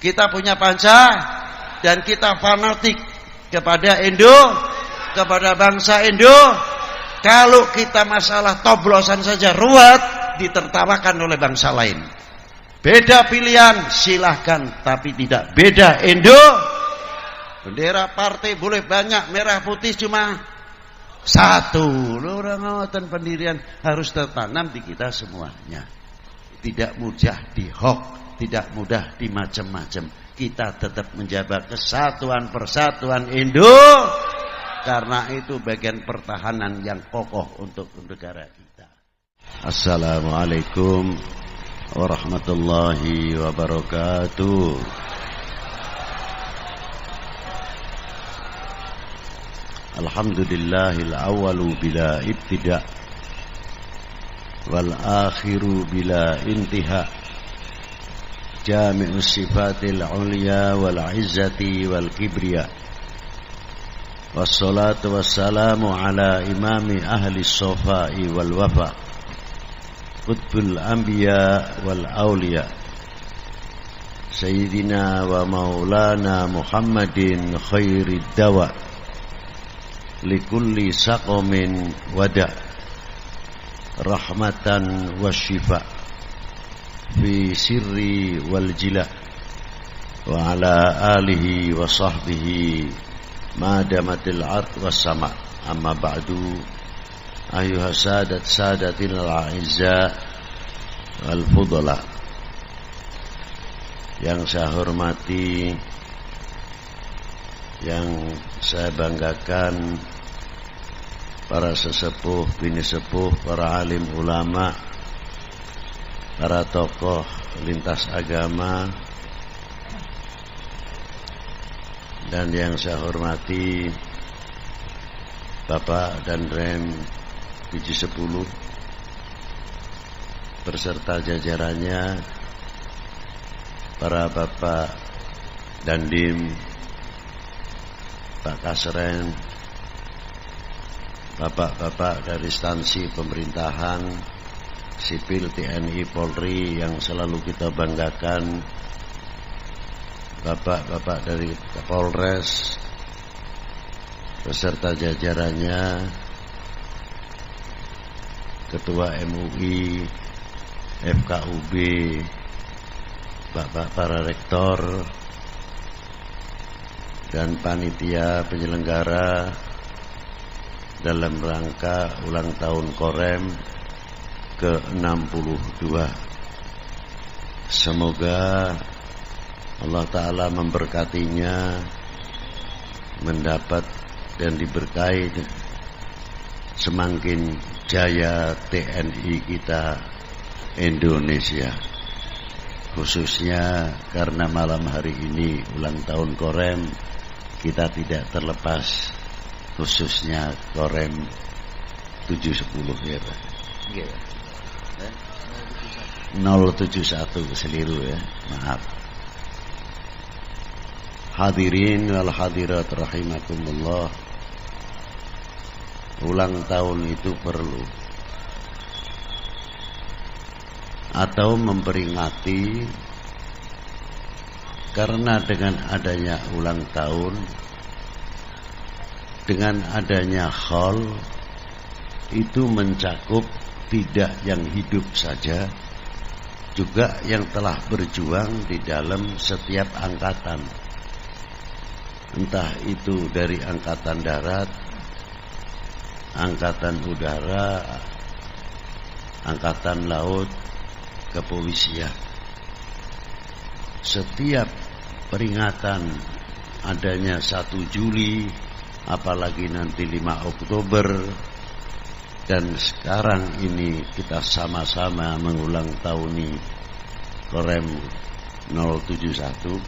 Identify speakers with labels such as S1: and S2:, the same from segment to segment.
S1: Kita punya dan kita fanatik kepada kepada bangsa Indo. Kalau kita masalah toblosan saja ruwet, ditertawakan oleh bangsa lain. Beda pilihan silahkan, tapi tidak beda Indo. Bendera partai boleh banyak, merah putih cuma satu. Orang ngawatan pendirian harus tertanam di kita semuanya. Tidak mudah dihok, tidak mudah dimacem-macem. Kita tetap menjaga kesatuan persatuan Indo. Karena itu bagian pertahanan yang kokoh untuk negara kita. Assalamualaikum warahmatullahi wabarakatuh. Alhamdulillahil awalu bila ibtida wal akhiru bila intiha. Jami'us sifatil ulya wal izzati wal kibriya. Wassalatu wassalamu ala imami ahli sofai wal wafa qutbul anbiya wal awliya Sayyidina wa maulana Muhammadin khairid dawa likulli saqamin wada rahmatan wa shifa fi sirri wal jila wa ala alihi wa sahbihi madamatil ard was sama. Amma ba'du, ayuha sadatil a'izza wal fudala. Yang saya hormati, yang saya banggakan, para sesepuh, bini sepuh, para alim ulama, para tokoh lintas agama, dan yang saya hormati Bapak dan Rem 710 beserta jajarannya, para Bapak Dandim, Pak Kasren, Bapak-bapak dari instansi pemerintahan, sipil, TNI, Polri yang selalu kita banggakan, Bapak-bapak dari Kapolres beserta jajarannya, Ketua MUI, FKUB, Bapak para rektor dan panitia penyelenggara dalam rangka ulang tahun Korem ke-62. Semoga Allah Ta'ala memberkatinya, mendapat dan diberkahi semakin jaya TNI kita Indonesia. Khususnya karena malam hari ini ulang tahun Korem, kita tidak terlepas khususnya Korem 710 ya Pak. 071 seliru ya, maaf. Hadirin wal hadirat rahimakumullah. Ulang tahun itu perlu atau memperingati, karena dengan adanya ulang tahun, dengan adanya haul itu mencakup tidak yang hidup saja, juga yang telah berjuang di dalam setiap angkatan. Entah itu dari angkatan darat, angkatan udara, angkatan laut, kepolisian. Setiap peringatan adanya 1 Juli, apalagi nanti 5 Oktober, dan sekarang ini kita sama-sama mengulang tahuni Korem 071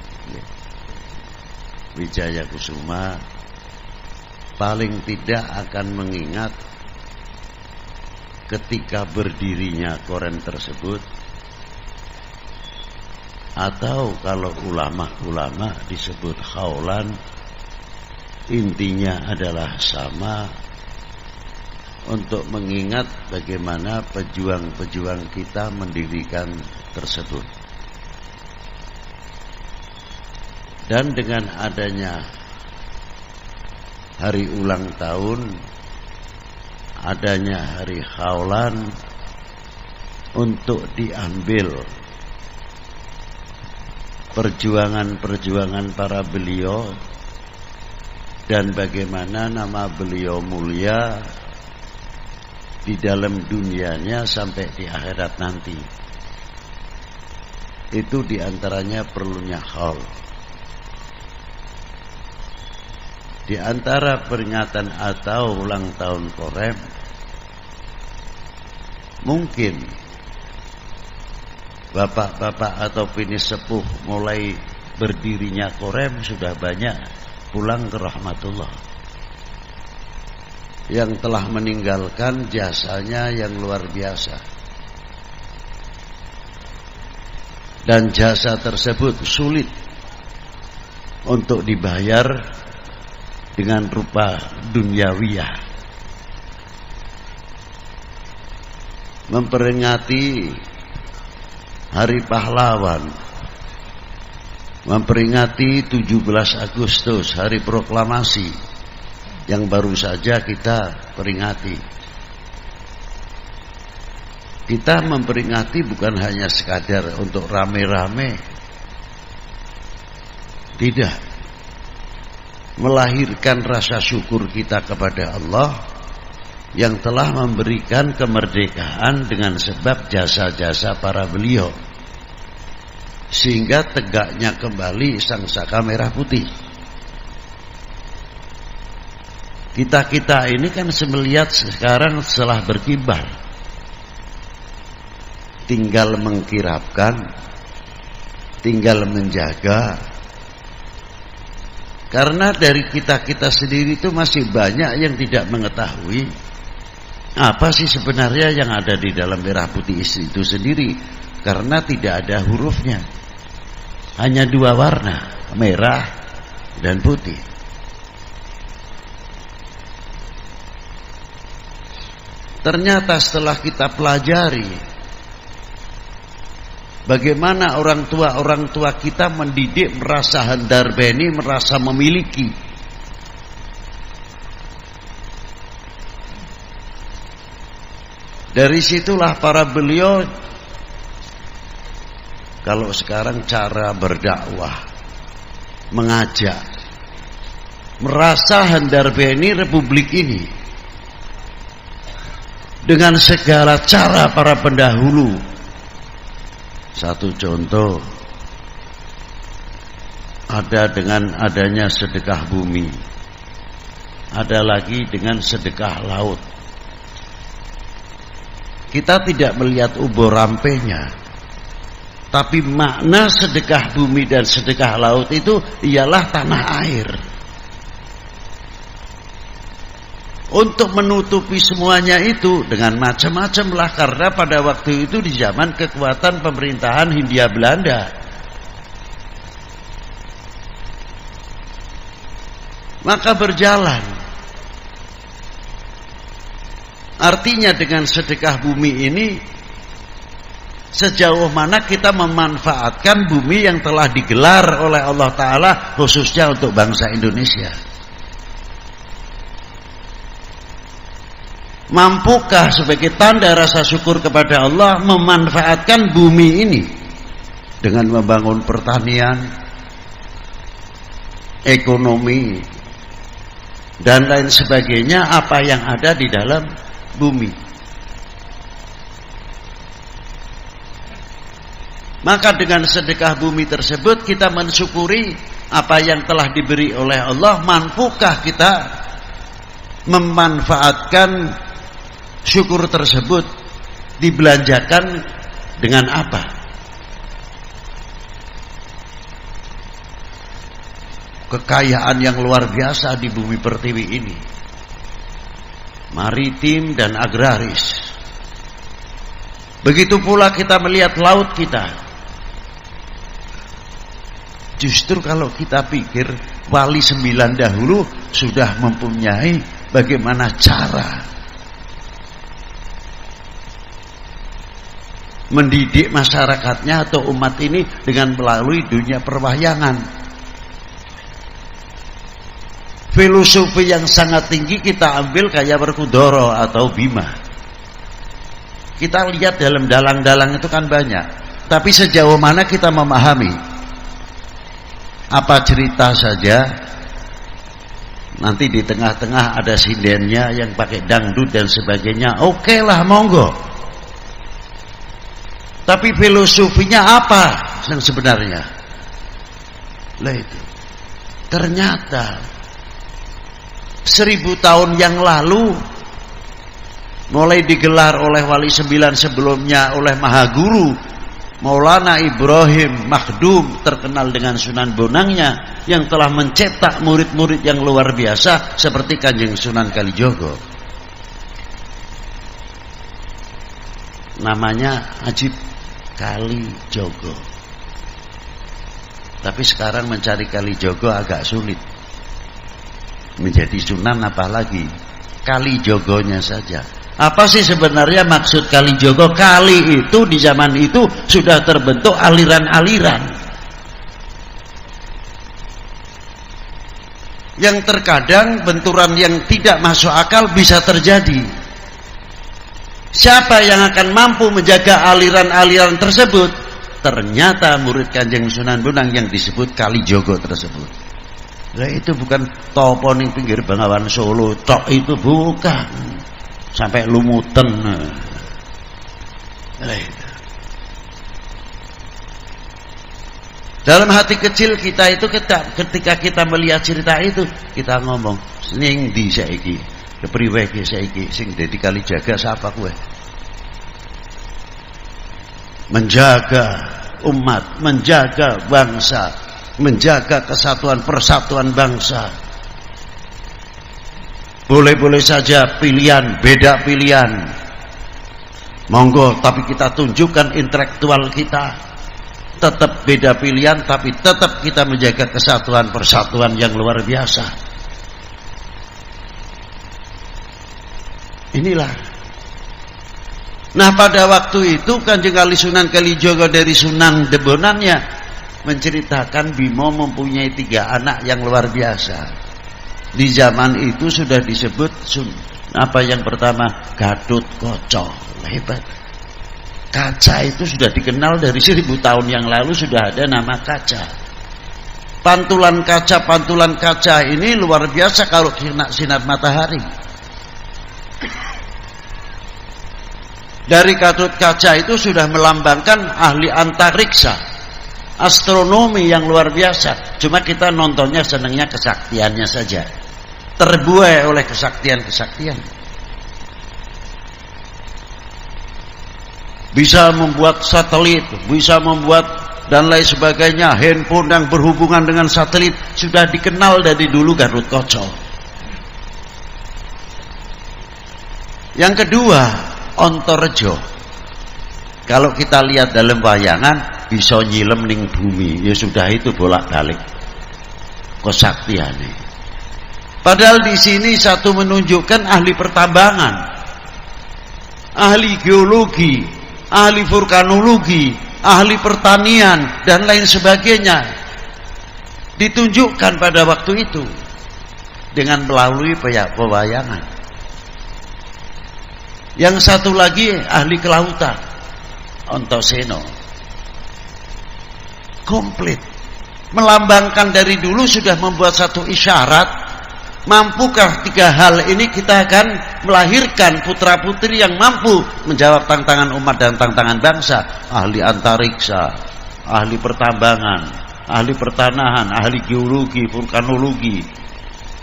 S1: Wijaya Kusuma, paling tidak akan mengingat ketika berdirinya Korem tersebut, atau kalau ulama-ulama disebut khaulan, intinya adalah sama, untuk mengingat bagaimana pejuang-pejuang kita mendirikan tersebut. Dan dengan adanya hari ulang tahun, adanya hari khaulan, untuk diambil perjuangan-perjuangan para beliau dan bagaimana nama beliau mulia di dalam dunianya sampai di akhirat nanti. Itu diantaranya perlunya haul. Di antara peringatan atau ulang tahun Korem, mungkin bapak-bapak atau pini sepuh mulai berdirinya Korem sudah banyak pulang ke rahmatullah, yang telah meninggalkan jasanya yang luar biasa. Dan jasa tersebut sulit untuk dibayar dengan rupa duniawiyah. Memperingati Hari Pahlawan, memperingati 17 Agustus, Hari Proklamasi yang baru saja kita peringati. Kita memperingati bukan hanya sekadar untuk rame-rame, tidak. Melahirkan rasa syukur kita kepada Allah yang telah memberikan kemerdekaan dengan sebab jasa-jasa para beliau, sehingga tegaknya kembali Sangsaka Merah Putih. Kita-kita ini kan semelihat sekarang setelah berkibar, tinggal mengkirapkan, tinggal menjaga. Karena dari kita-kita sendiri itu masih banyak yang tidak mengetahui apa sih sebenarnya yang ada di dalam merah putih itu sendiri. Karena tidak ada hurufnya, hanya dua warna, merah dan putih. Ternyata setelah kita pelajari bagaimana orang tua kita mendidik merasa handarbeni, merasa memiliki. Dari situlah para beliau, kalau sekarang cara berdakwah, mengajak, merasa handarbeni republik ini dengan segala cara para pendahulu. Satu contoh, ada dengan adanya sedekah bumi, ada lagi dengan sedekah laut. Kita tidak melihat ubur rampenya, tapi makna sedekah bumi dan sedekah laut itu ialah tanah air. Untuk menutupi semuanya itu dengan macam-macam lah, karena pada waktu itu di zaman kekuatan pemerintahan Hindia Belanda, maka berjalan. Artinya dengan sedekah bumi ini, sejauh mana kita memanfaatkan bumi yang telah digelar oleh Allah Ta'ala khususnya untuk bangsa Indonesia. Mampukah sebagai tanda rasa syukur kepada Allah memanfaatkan bumi ini dengan membangun pertanian, ekonomi, dan lain sebagainya, apa yang ada di dalam bumi. Maka dengan sedekah bumi tersebut kita mensyukuri apa yang telah diberi oleh Allah. Mampukah kita memanfaatkan syukur tersebut, dibelanjakan dengan apa? Kekayaan yang luar biasa di bumi pertiwi ini, maritim dan agraris. Begitu pula kita melihat laut kita. Justru kalau kita pikir wali 9 dahulu sudah mempunyai bagaimana cara mendidik masyarakatnya atau umat ini dengan melalui dunia perwahyangan. filosofi yang sangat tinggi kita ambil kayak Werkudara atau Bima. Kita lihat dalam dalang-dalang itu kan banyak, tapi sejauh mana kita memahami? Apa cerita saja, nanti di tengah-tengah ada sindennya yang pakai dangdut dan sebagainya, oke lah, monggo. Tapi filosofinya apa yang sebenarnya? Lah itu ternyata 1000 tahun yang lalu mulai digelar oleh Wali Sembilan, sebelumnya oleh Mahaguru Maulana Ibrahim Makhdum, terkenal dengan Sunan Bonangnya, yang telah mencetak murid-murid yang luar biasa seperti Kanjeng Sunan Kalijogo. Namanya Ajib Kalijogo. Tapi sekarang mencari Kalijogo agak sulit. Menjadi Sunan apalagi, Kalijogonya saja. Apa sih sebenarnya maksud Kalijogo? Kali itu di zaman itu sudah terbentuk aliran-aliran yang terkadang benturan yang tidak masuk akal bisa terjadi. Siapa yang akan mampu menjaga aliran-aliran tersebut? Ternyata murid Kanjeng Sunan Bonang yang disebut Kalijogo tersebut. Nah, itu bukan topo ning pinggir Bengawan Solo tok, itu bukan. Sampai lumutan. Dalam hati kecil kita itu ketika kita melihat cerita itu, kita ngomong, ning ndi saiki? Kepriwe iki saiki sing dadi Kalijaga sapa kowe? Menjaga umat, menjaga bangsa, menjaga kesatuan persatuan bangsa. Boleh-boleh saja pilihan, beda pilihan, monggo, tapi kita tunjukkan intelektual kita. Tetap beda pilihan, tapi tetap kita menjaga kesatuan persatuan yang luar biasa. Inilah. Nah, pada waktu itu Kanjeng Kali Sunan Kalijogo dari Sunan Debonannya menceritakan Bimo mempunyai 3 anak yang luar biasa. Di zaman itu sudah disebut apa yang pertama? Gatotkaca. Hebat. Kaca itu sudah dikenal dari 1000 tahun yang lalu, sudah ada nama kaca. Pantulan kaca ini luar biasa kalau kena sinar matahari. Dari Gatotkaca itu sudah melambangkan ahli antariksa, astronomi yang luar biasa. Cuma kita nontonnya senangnya kesaktiannya saja, terbuai oleh kesaktian-kesaktian. Bisa membuat satelit, bisa membuat dan lain sebagainya. Handphone yang berhubungan dengan satelit sudah dikenal dari dulu Gatotkaca. Yang kedua, Antareja. Kalau kita lihat dalam wayangan, bisa nyilem ning bumi, ya sudah, itu bolak-balik kesaktiannya. Padahal di sini satu menunjukkan ahli pertambangan, ahli geologi, ahli vulkanologi, ahli pertanian dan lain sebagainya, ditunjukkan pada waktu itu dengan melalui pewayangan. Yang satu lagi ahli kelautan, Antasena. Komplit. Melambangkan dari dulu sudah membuat satu isyarat. Mampukah 3 hal ini kita akan melahirkan putra-putri yang mampu menjawab tantangan umat dan tantangan bangsa. Ahli antariksa, ahli pertambangan, ahli pertanahan, ahli geologi, vulkanologi.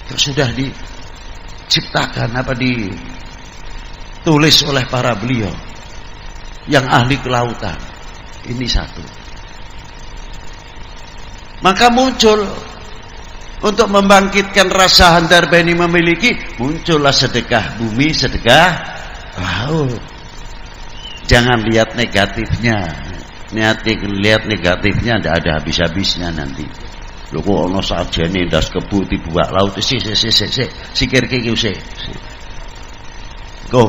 S1: Itu sudah diciptakan, ditulis oleh para beliau yang ahli kelautan. Ini satu. Maka muncul, untuk membangkitkan rasa Handarbani memiliki, muncullah sedekah bumi, sedekah laut. Jangan lihat negatifnya. Lihat negatifnya tidak ada habis-habisnya nanti. Lho kok ana sajane ndas kebu dibuak laut sikir iki sik. Go,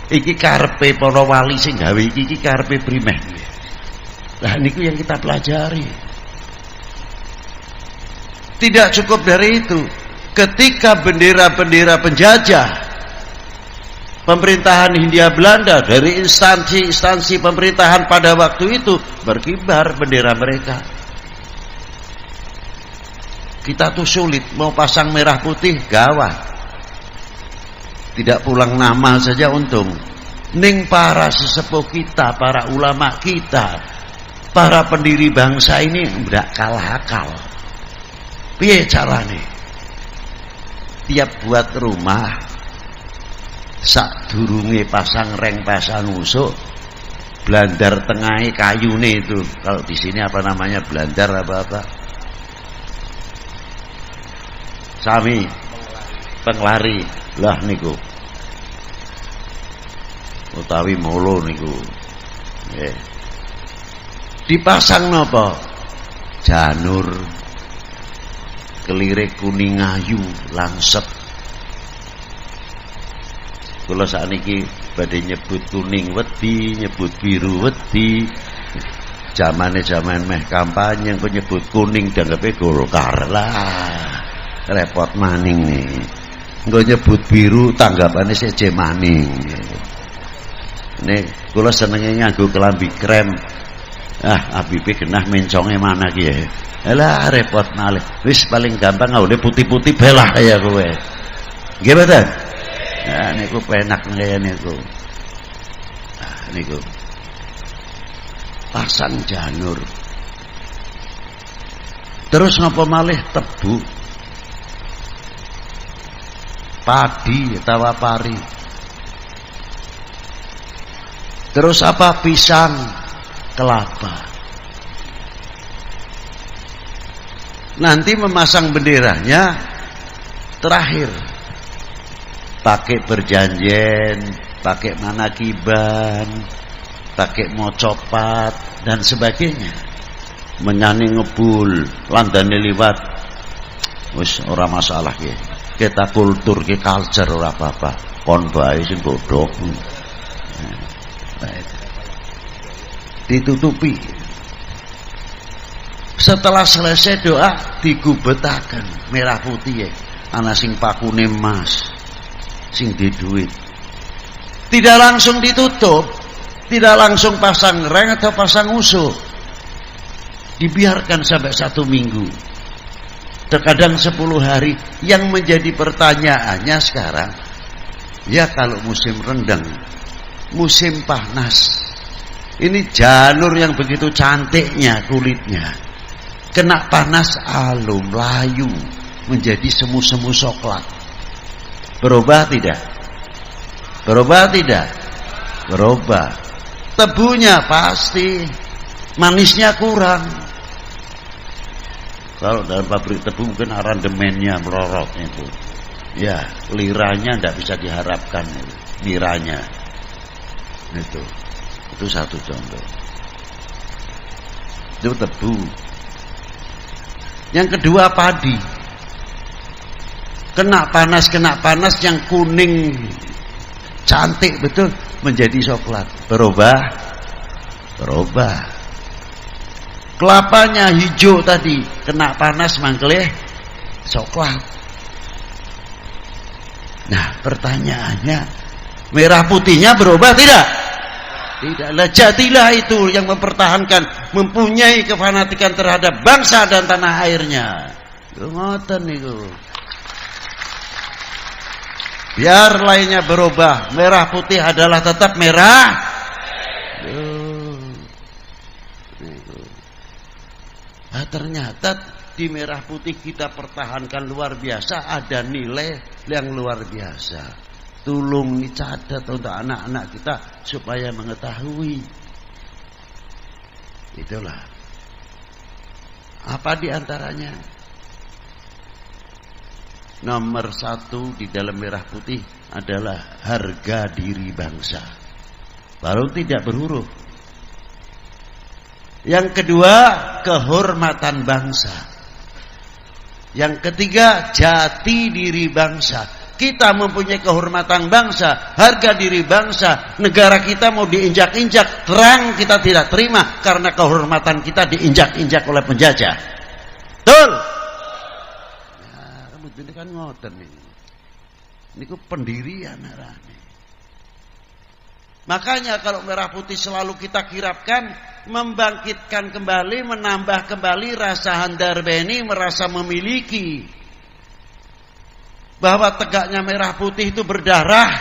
S1: iki karepe para wali sing gawe iki karepe primeh. Lah niku yang kita pelajari. Tidak cukup dari itu, ketika bendera-bendera penjajah pemerintahan Hindia Belanda dari instansi pemerintahan pada waktu itu berkibar bendera mereka. Kita tuh sulit mau pasang merah putih, gawat. Tidak pulang nama saja untung. Ning para sesepuh kita, para ulama kita, para pendiri bangsa ini tidak kalah akal. Piye carane? Tiap buat rumah sak durunge pasang reng pasang usuk, blandar tengahe kayune itu. Kalau di sini apa namanya, blandar apa? Sami penglari lah niku. Utawi molo niku. Nggih. Dipasang napa? Janur kelirik kuning ayu langsep. Kula sakniki badhe nyebut kuning wedi, nyebut biru wedi. Zaman meh kampanye kok nyebut kuning dianggepe Golkar lah. Repot maning nih. Engko nyebut biru tanggapane seje maning. Nek kula senenge nganggo kelambi krem. Abibe genah menconge mana ki ya. Alah repot malih. Wis paling gampang nggawe putih-putih belah kaya kowe. Nggih mboten? Nah niku penak kaya niku. Nah niku. Pasang janur. Terus napa malih tebu. Padi utawa pari. Terus apa? Pisang, kelapa. Nanti memasang benderanya terakhir pakai berjanjen, pakai manakiban, pakai mocopat dan sebagainya. Menyanyi ngebul, landane liwat. Wis ora masalah ya. Kita kultur, kita culture ora apa-apa. Kon bae sing bodhok. Ditutupi. Setelah selesai doa digubetaken merah putih ya. Ana sing pakune emas, sing di duit. Tidak langsung ditutup, tidak langsung pasang reng atau pasang usuk. Dibiarkan sampai 1 minggu. Terkadang 10 hari. Yang menjadi pertanyaannya sekarang, ya kalau musim rendang, musim panas, ini janur yang begitu cantiknya kulitnya, kena panas alum, layu, menjadi semu-semu coklat. Berubah tidak? Berubah tidak? Berubah. Tebunya pasti, manisnya kurang. Kalau dalam pabrik tebu mungkin arandemennya melorot itu. Ya, liranya tidak bisa diharapkan. Liranya. Itu satu contoh. Itu tebu. Yang kedua padi. Kena panas yang kuning cantik betul menjadi coklat. Berubah. Kelapanya hijau tadi kena panas mangkeleh coklat. Nah pertanyaannya, merah putihnya berubah tidak? Tidaklah. Jadilah itu yang mempertahankan, mempunyai kefanatikan terhadap bangsa dan tanah airnya. Ngoten niku. Biar lainnya berubah, merah putih adalah tetap merah. Nah, ternyata di merah putih kita pertahankan luar biasa, ada nilai yang luar biasa. Tolong dicatat untuk anak-anak kita supaya mengetahui. Itulah. Apa di antaranya? Nomor 1 di dalam merah putih adalah harga diri bangsa. Baru tidak berhuruf. Yang kedua, kehormatan bangsa. Yang ketiga, jati diri bangsa. Kita mempunyai kehormatan bangsa, harga diri bangsa. Negara kita mau diinjak-injak, terang kita tidak terima karena kehormatan kita diinjak-injak oleh penjajah. Betul? Nah, Ini kan ngoten ini. Niku pendirian arane. Makanya kalau merah putih selalu kita kirapkan membangkitkan kembali, menambah kembali rasa handar beni, merasa memiliki. Bahwa tegaknya merah putih itu berdarah,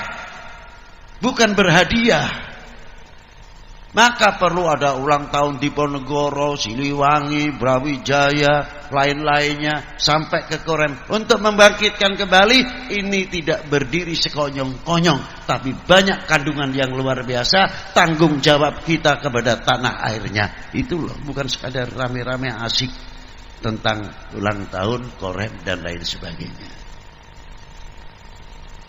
S1: bukan berhadiah. Maka perlu ada ulang tahun Diponegoro, Siliwangi, Brawijaya, lain-lainnya sampai ke Korem untuk membangkitkan kembali. Ini tidak berdiri sekonyong-konyong, tapi banyak kandungan yang luar biasa. Tanggung jawab kita kepada tanah airnya. Itu loh, bukan sekadar rame-rame asik tentang ulang tahun Korem dan lain sebagainya.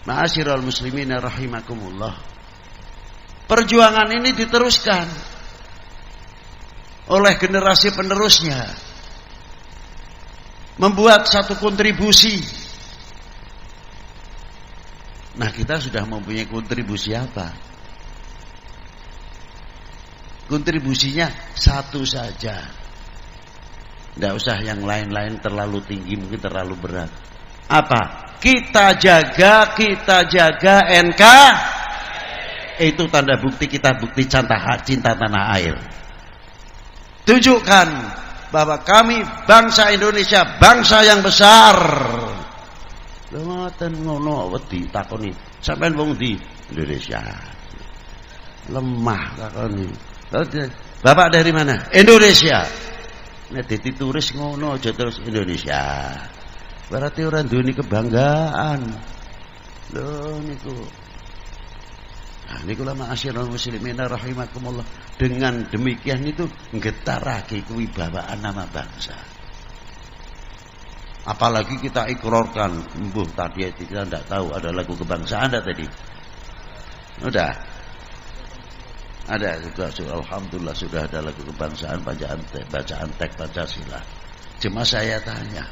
S1: Ma'asyiral muslimin rahimakumullah. Perjuangan ini diteruskan oleh generasi penerusnya, membuat satu kontribusi. Nah, kita sudah mempunyai kontribusi apa? Kontribusinya satu saja. Tidak usah yang lain-lain terlalu tinggi, mungkin terlalu berat. Apa? Kita jaga NK. Itu tanda bukti kita, bukti cinta tanah air. Tunjukkan bahwa kami bangsa Indonesia, bangsa yang besar. Ngoten ngono wedi takoni, sampean wong di Indonesia. Lemah takoni. Bapak dari mana? Indonesia. Nek dadi turis ngono aja terus Indonesia. Berarti orang duweni kebanggaan. Lho niku. Nah, niku lama ma'asyiral muslimin rahimakumullah. Dengan demikian itu nggetarake kewibawaan nama bangsa. Apalagi kita ikrarkan, mbuh tadi kita tidak tahu ada lagu kebangsaan ada tadi. Udah. Ada juga, alhamdulillah sudah ada lagu kebangsaan bacaan teks Pancasila. Cuma saya tanya,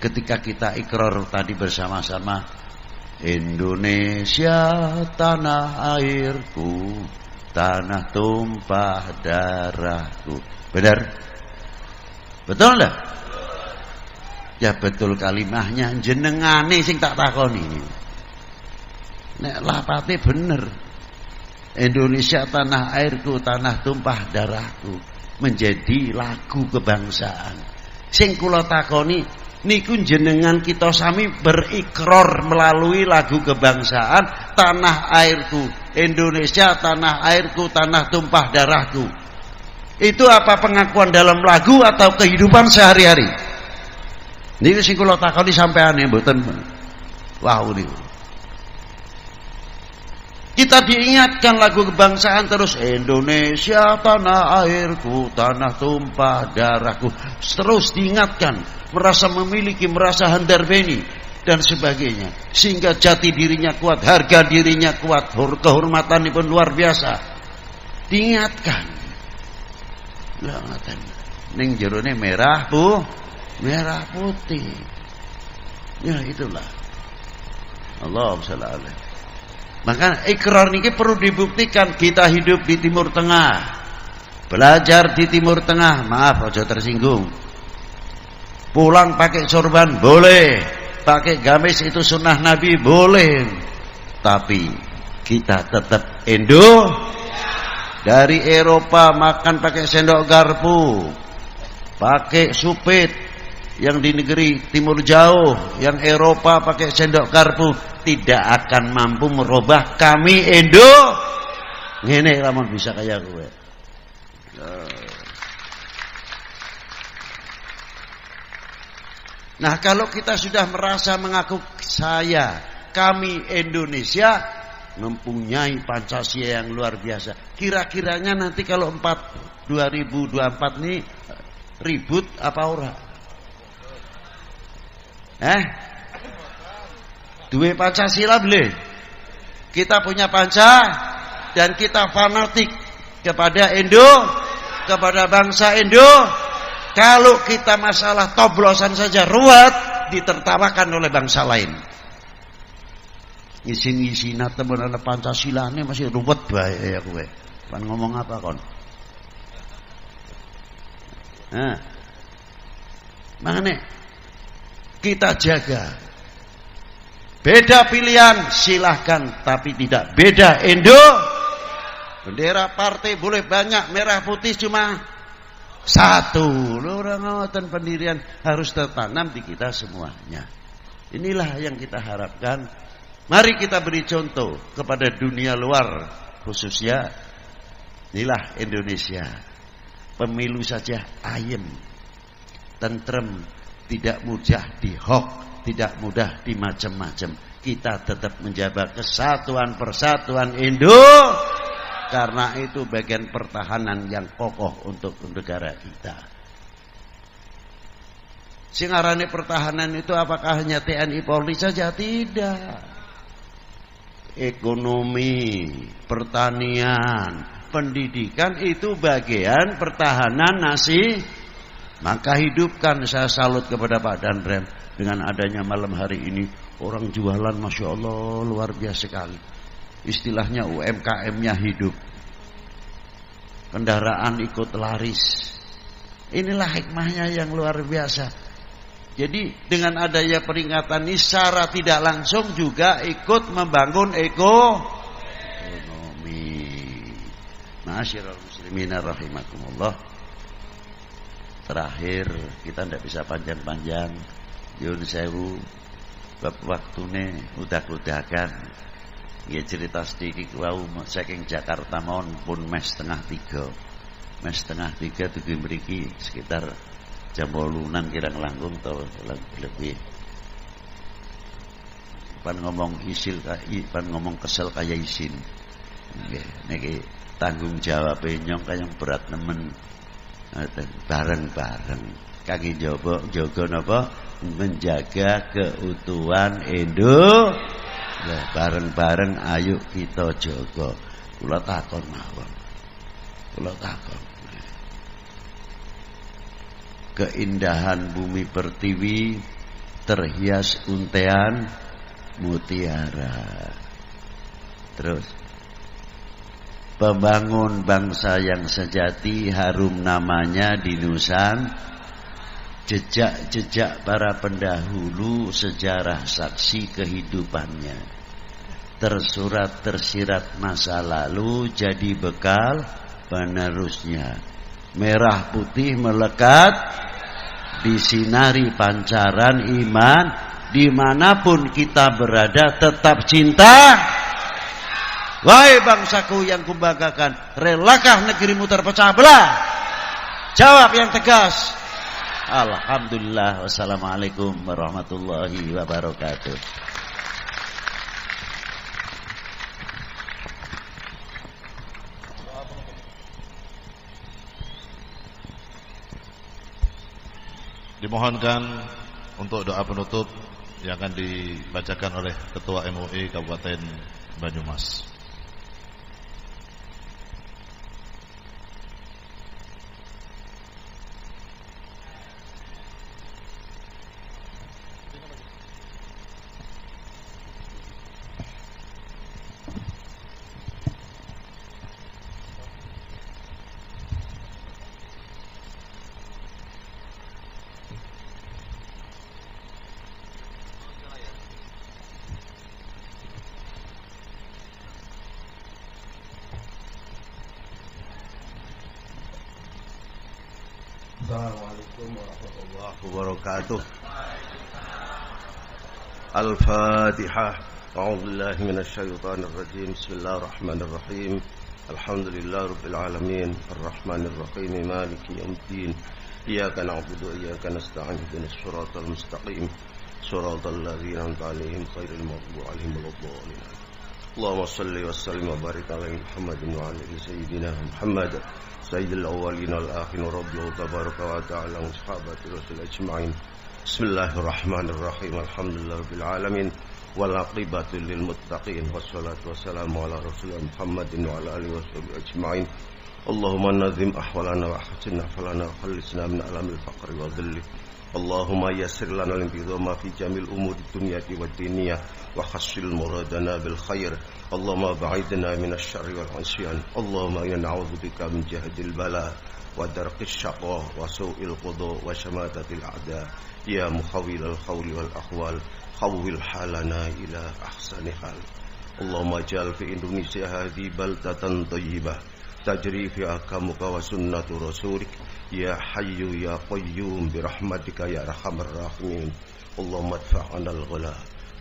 S1: ketika kita ikrar tadi bersama-sama, Indonesia tanah airku, tanah tumpah darahku. Benar? Betul enggak? Ya betul kalimahnya, jenengane sing tak takoni. Nek lapate bener. Indonesia tanah airku, tanah tumpah darahku, menjadi lagu kebangsaan. Sing kula takoni niku jenengan kita sami berikrar melalui lagu kebangsaan, tanah airku Indonesia, tanah airku, tanah tumpah darahku. Itu apa pengakuan dalam lagu atau kehidupan sehari-hari? Niku sing kula takoni sampean mboten. Wow niku. Kita diingatkan lagu kebangsaan terus, Indonesia tanah airku, tanah tumpah darahku. Terus diingatkan, merasa memiliki, merasa handar beni dan sebagainya. Sehingga jati dirinya kuat, harga dirinya kuat, kehormatan pun luar biasa. Diingatkan. Ning jerone merah merah putih. Ya itulah. Allahumma shalli alaihi. Maka ikrar niki perlu dibuktikan. Kita hidup di Timur Tengah, belajar di Timur Tengah, maaf aja tersinggung. Pulang pakai sorban boleh, pakai gamis itu sunnah Nabi boleh, tapi kita tetap Indo. Dari Eropa makan pakai sendok garpu, pakai supit. Yang di negeri timur jauh, yang Eropa pakai sendok garpu, tidak akan mampu merubah kami Indo. Ngene lamun bisa kayak gue. Nah, kalau kita sudah merasa mengaku kami Indonesia mempunyai Pancasila yang luar biasa. Kira-kiranya nanti kalau 2024 ini ribut apa ora? Duwe Pancasila boleh. Kita punya dan kita fanatik kepada kepada bangsa Indo. Kalau kita masalah toblosan saja ruwet, ditertawakan oleh bangsa lain. Ngisi-ngisina temen ana Pancasilane masih ruwet bae ya kowe. Kan ngomong apa kon? Makanya kita jaga. Beda pilihan silahkan, tapi tidak beda bendera partai boleh banyak, merah putih cuma satu. Orang ngoten pendirian harus tertanam di kita semuanya. Inilah yang kita harapkan. Mari kita beri contoh kepada dunia luar, khususnya inilah Indonesia. Pemilu saja ayem, tentrem, tidak mudah dihok, tidak mudah dimacem-macem. Kita tetap menjaga kesatuan persatuan karena itu bagian pertahanan yang kokoh untuk negara kita. Sing arane pertahanan itu apakah hanya TNI Polri saja? Tidak. Ekonomi, pertanian, pendidikan itu bagian pertahanan Maka hidupkan, saya salut kepada Pak Danrem dengan adanya malam hari ini. Orang jualan Masya Allah luar biasa sekali. Istilahnya UMKM-nya hidup. Kendaraan ikut laris. Inilah hikmahnya yang luar biasa. Jadi dengan adanya peringatan ini secara tidak langsung juga ikut membangun ekonomi. Ma'asyiral muslimin rahimakumullah. Terakhir kita tidak bisa panjang-panjang. Yun sewu bab waktune udak-udakan. Nggih cerita sedikit wau saking Jakarta mawon pun mes setengah 3. Mes setengah 3 tujuh mriki sekitar jam 8-an kira ngelangkung atau lebih. Pan ngomong kesel kaya isin. Nggih niki tanggung jawab nyong kayang berat nemen. Bareng-bareng kangge jaga napa menjaga keutuhan bareng-bareng ayo kita jaga. Kula takon mawon. Keindahan bumi pertiwi terhias untean mutiara. Terus pembangun bangsa yang sejati harum namanya di Nusantara. Jejak-jejak para pendahulu sejarah saksi kehidupannya. Tersurat tersirat masa lalu jadi bekal penerusnya. Merah putih melekat disinari pancaran iman. Dimanapun kita berada tetap cinta. Wahai bangsaku yang kubanggakan, relakah negerimu terpecah belah? Jawab yang tegas. Alhamdulillah. Wassalamualaikum warahmatullahi wabarakatuh.
S2: Dimohonkan untuk doa penutup yang akan dibacakan oleh Ketua MUI Kabupaten Banyumas.
S3: Assalamualaikum warahmatullahi wabarakatuh. Al-Fatihah. A'udzubillahi minasyaitonir rajim. Bismillahirrahmanirrahim. Alhamdulillahirabbil alamin, arrahmanir rahim, maliki yaumiddin. Iyyaka na'budu wa iyyaka nasta'in. Ihdinas siratal mustaqim. Siratal ladzina an'amta 'alaihim ghairil maghdubi 'alaihim waladdallin. Allahumma shalli wa sallim wa barik 'ala Muhammadin wa 'ala ali sayyidina Muhammad. سيد الأولين والآخرين رب تبارك وتعالى وصحابة رسول أجمعين. بسم الله الرحمن الرحيم. الحمد لله رب العالمين والعاقبة للمتقين والصلاة والسلام على رسول محمد وعلى آله وصحبه أجمعين. اللهم نظم أحوالنا وأحسن أحوالنا وخلصنا من ألم الفقر والذل. اللهم يسر لنا الانتظام في جميع الأمور الدنيا والدينية وحصل مرادنا بالخير. اللهم بعدنا من الشر والعصيان. اللهم إنا نعوذ بك من جهد البلاء ودرك الشقاء وسوء القضاء وشماتة الأعداء يا مخول الخول والأخوال خول حالنا إلى أحسن حال اللهم اجعل في إندونيسيا هذه بلدة طيبة تجري في أحكامك وسنة رسولك يا حي يا قيوم برحمتك يا أرحم الراحمين اللهم ادفع عنا الغلا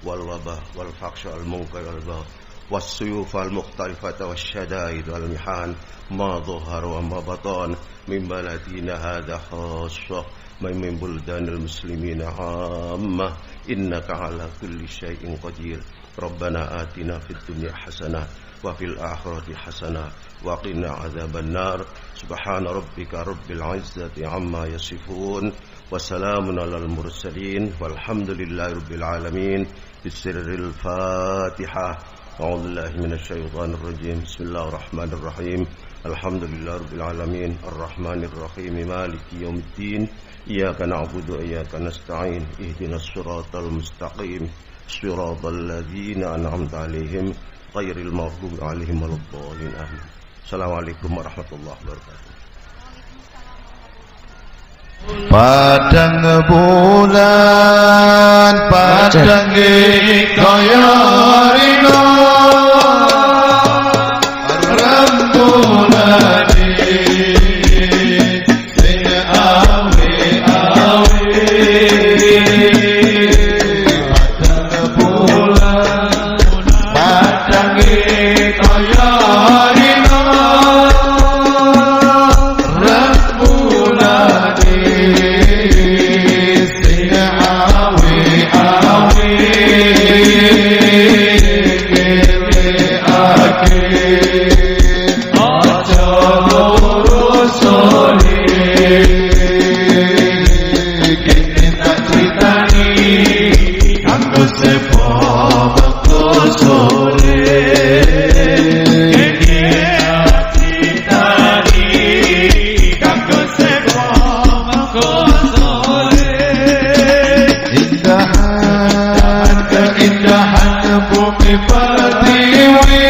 S3: والوباء والفحش والمنكر والبغي والسيوف المختلفة والشدائد والمحان ما ظهر وما بطن من بلدنا هذا خاصة من بلدان المسلمين عامة إنك على كل شيء قدير ربنا آتنا في الدنيا حسنة وفي الآخرة حسنة وقنا عذاب النار سبحان ربك رب العزة عما يصفون وسلام على المرسلين والحمد لله رب العالمين بسر الفاتحة أعوذ بالله من الشيطان الرجيم بسم الله الرحمن الرحيم الحمد لله رب العالمين الرحمن الرحيم مالك يوم الدين إياك نعبد وإياك نستعين اهدنا الصراط المستقيم صراط الذين أنعمت عليهم غير المغضوب عليهم ولا الضالين آمين. Assalamualaikum warahmatullahi wabarakatuh.
S2: Padang bulan padang kaya rino rembulan sing awi-awi padang bulan padang kaya rino rembulan sing awi-awi keindahan bumi pertiwi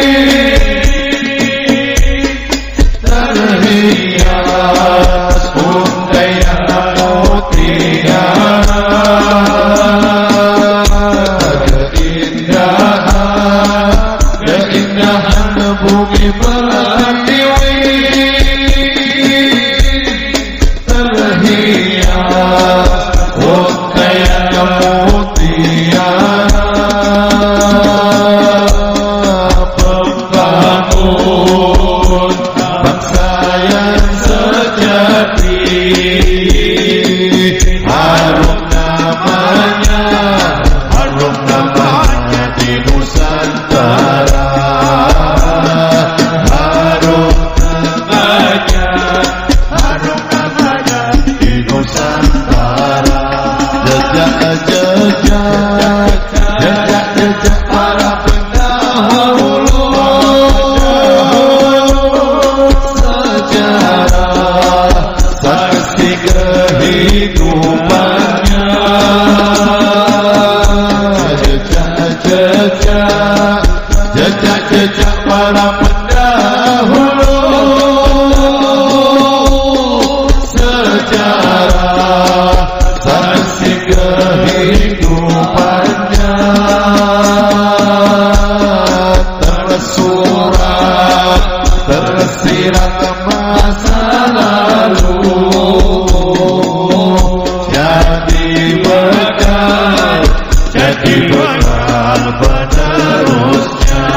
S2: terhias untayan mutiara keindahan bumi pertiwi terhias untayan mutiara jejak para pendahulu sejarah saksi kehidupannya jejak para pendahulu sejarah saksi kehidupannya tersirat masa lalu jadi bekal penerusnya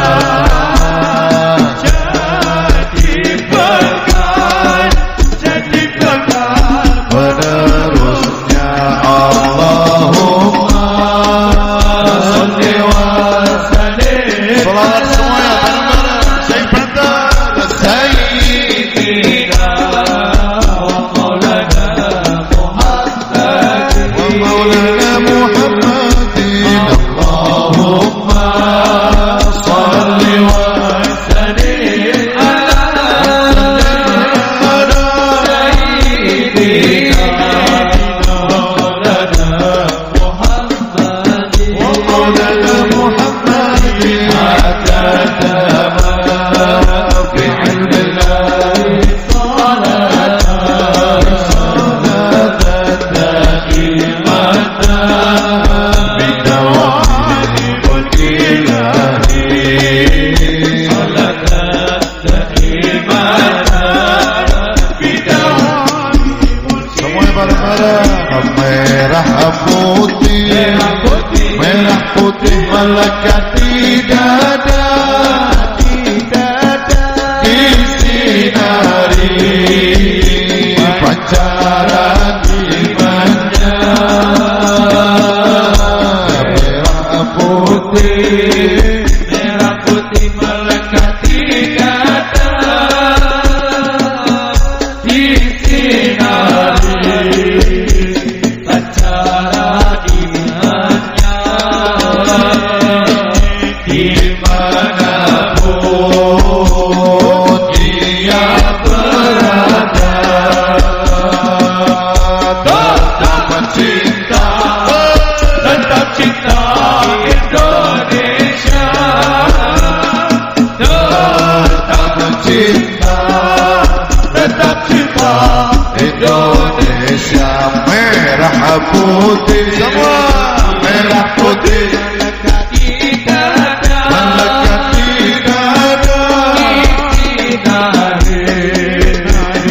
S2: merah putih, merah putih melekati dada, disinari pancaran imannya. Merah putih melekati dada, Indonesia. Merah putih semua, merah putih melekati dada,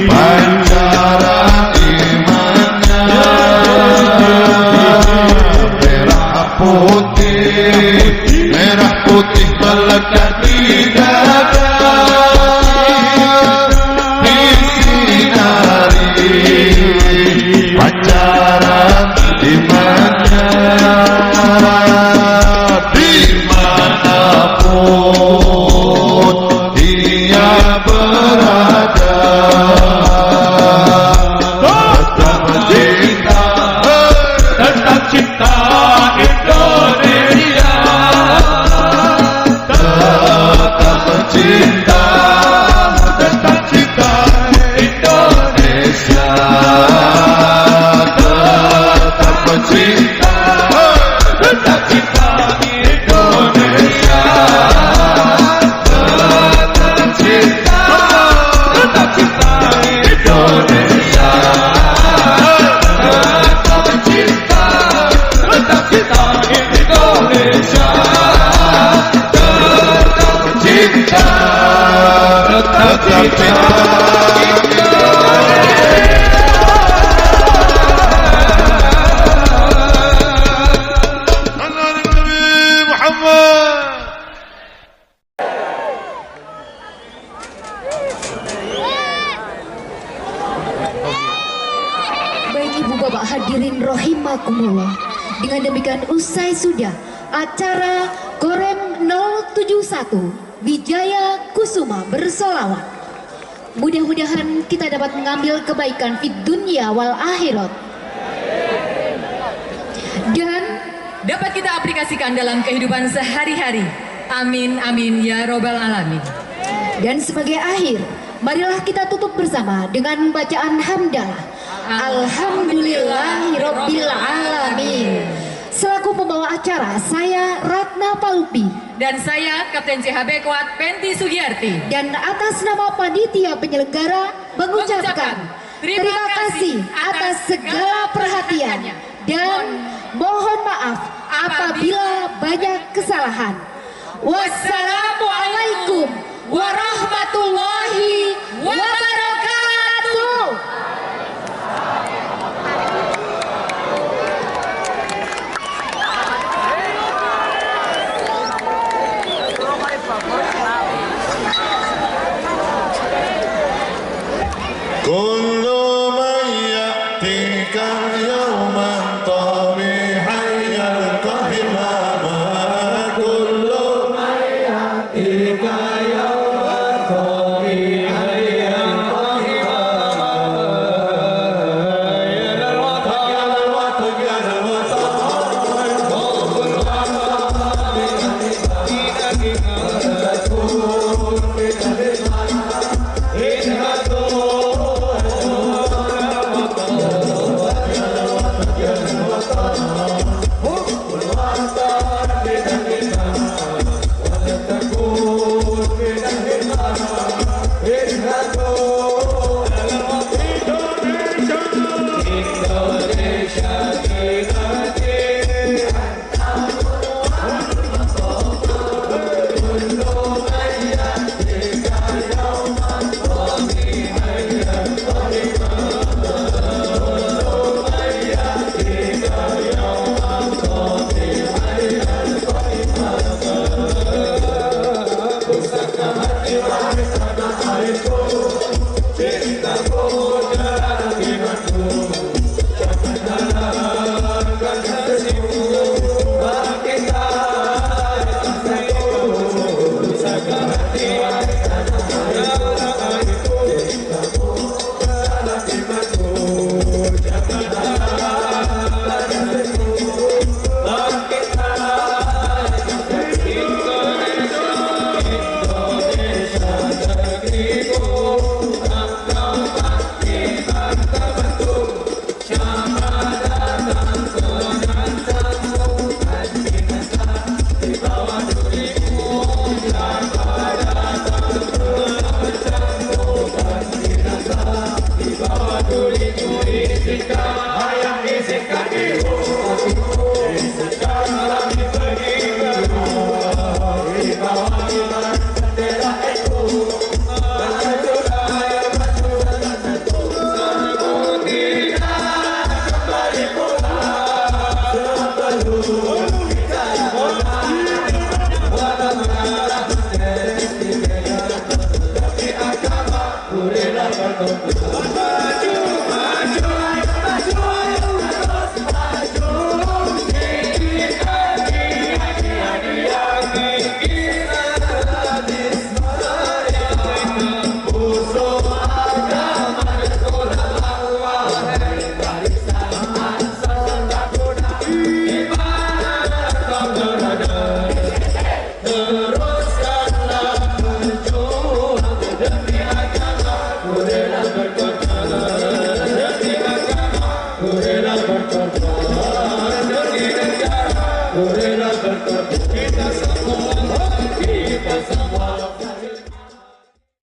S2: pancaran imannya. Merah putih melekati dada, pancaran imannya. Dimanapun dia berada, tetap cinta, tetap cinta Indonesia, tetap cinta, tetap cinta Indonesia. Cinta, tetap cinta Indonesia, tetap cinta, tetap cinta Indonesia, tetap cinta, tetap cinta Indonesia, tetap cinta, tetap cinta.
S4: Hadirin rahimakumullah. Dengan demikian usai sudah acara Korem 071 Wijaya Kusuma bersolawat. Mudah-mudahan kita dapat mengambil kebaikan fid dunya wal akhirat dan
S5: dapat kita aplikasikan dalam kehidupan sehari-hari. Amin amin ya robbal alamin.
S4: Dan sebagai akhir, marilah kita tutup bersama dengan bacaan hamdalah. Alhamdulillahirabbil alamin. Selaku pembawa acara, saya Ratna Palupi
S5: dan saya Kapten CHB Kuat Penti Sugiyarti.
S4: Dan atas nama panitia penyelenggara mengucapkan terima kasih atas segala perhatian dan mohon maaf apabila banyak kesalahan. Wassalamualaikum warahmatullahi wabarakatuh.
S2: Kullu man ya'tika yawman tabihan yalqahi mama. Kullu man ya'tika yawman tabihan yalqahi mama. Ya al-watan ya al-watan ya al-watan.
S6: Kurela